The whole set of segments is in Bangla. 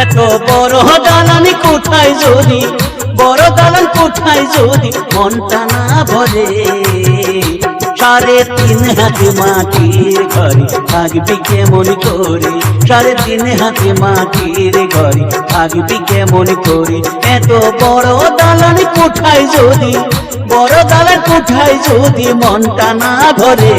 এত বড় দালানি কোঠায় যদি, বড় দালান কোঠায় যদি মনটা না ভরে, 3.5 হাত মাটির ঘরে থাকবি কেমন করে, 3.5 হাত মাটির ঘরে থাকবি কেমন করে। এত বড় দালান কোঠায় যদি, বড় দালান কোঠায় যদি মনটা না ভরে,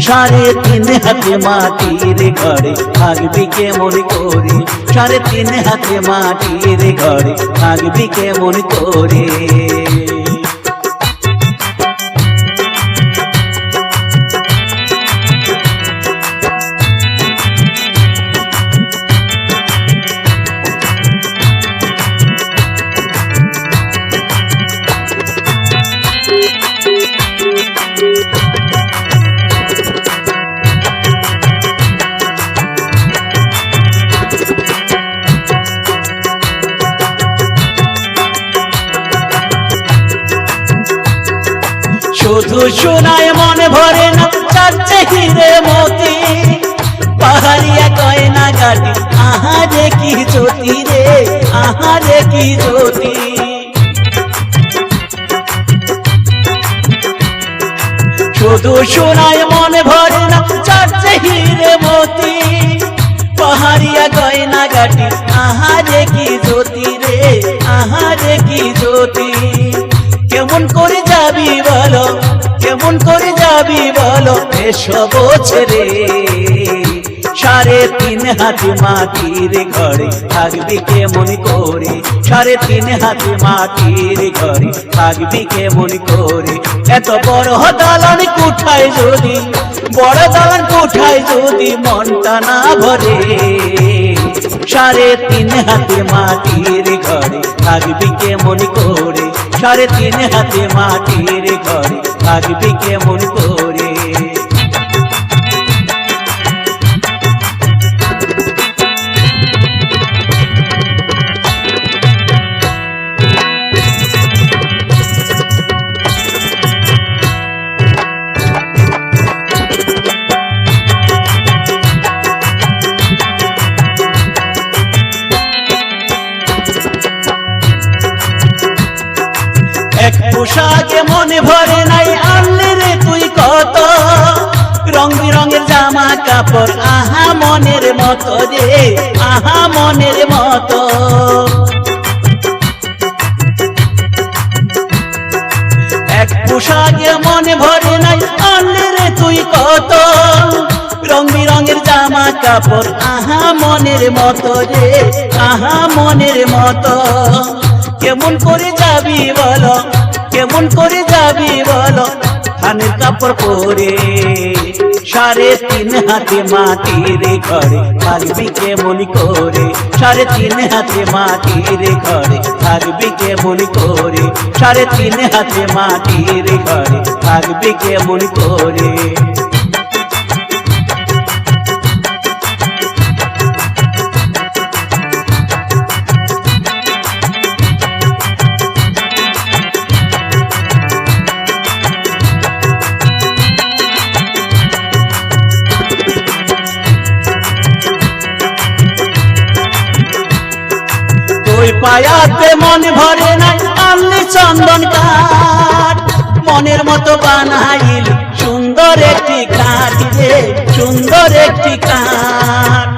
3.5 হাত মাটির ঘরে থাকবি কেমন করে, 3.5 হাত মাটির ঘরে থাকবি কেমন করে। শুধু শোনায় মনে ভরে না, চাচ্ছে হিরে মতি, পাহাড়িয়া গয়না গাটি আহারে কি জ্যোতি রে, আহারে কি জ্যোতি। শুধু শোনায় মনে ভরে না, চাচ্ছে হিরে মতি, পাহাড়িয়া গয়না গাটি আহারে কি জ্যোতি রে, আহারে কি জ্যোতি। কেমন করে যাবি বলো, কেমন করে যাবি বলো এসব ছেড়ে, 3.5 হাত মাটির ঘরে থাকবি কেমন করে, 3.5 হাত মাটির ঘরে থাকবি কেমন করে। এত বড় দালান কোঠায় যদি, বড় দালান কোঠায় যদি মনটা না ভরে, 3.5 হাত মাটির ঘরে থাকবি কেমন করে, 3.5 হাত মাটির ঘরে থাকবি কেমন করে। এক পোশাকে মনে ভরে নাই, আনলে রে তুই কত রং বিরঙের জামা কাপড়, আহা মনের মতো রে, আহা মনের মতো। এক পোশাকে মনে ভরে নাই, আনলে রে তুই কত রং বিরঙের জামা কাপড়, আহা মনের মতো রে, আহা মনের মতো। কেমন করে যাবি বলো, কেমন করে যাবি বলো ধানের কাপড় পরে, 3.5 হাত মাটির ঘরে থাকবি কেমন করে, 3.5 হাত মাটির ঘরে থাকবি কেমন করে, 3.5 হাত মাটির ঘরে থাকবি কেমন করে। পায়াতে মন ভরে নাই, আনলি চন্দন কাঠ, মনের মতো বানাইল সুন্দর একটি কাঠ রে, সুন্দর একটি কাঠ।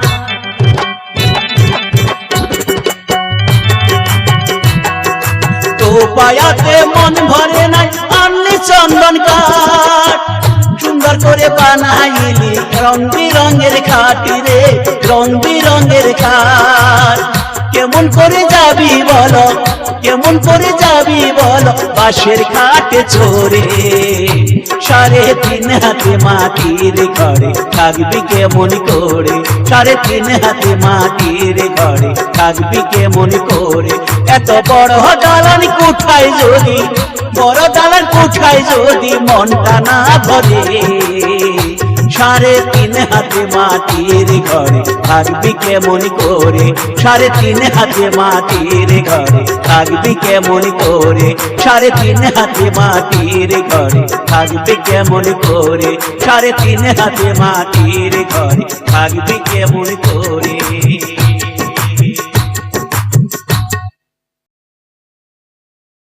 তো পায়াতে মন ভরে নাই, আনলি চন্দন কাঠ, সুন্দর করে বানাইলি রং বিরঙের খাটি রে, রং বিরঙের খাট। কেমন করে যাবি বলো, কেমন করে যাবি বলো বাঁশের খাটে চড়ে, 3.5 হাত মাটির ঘরে থাকবি কেমন করে, 3.5 হাত মাটির ঘরে থাকবি কেমন করে। এত বড় দালান কোঠায় যদি, বড় দালান কোঠায় যদি মনটা না ভরে, 3.5 হাত মাটির ঘরে থাকবি কেমন করে, 3.5 হাত মাটির ঘরে থাকবি কেমন করে, 3.5 হাত মাটির ঘরে থাকবি কেমন করে, 3.5 হাত মাটির ঘরে থাকবি কেমন করে।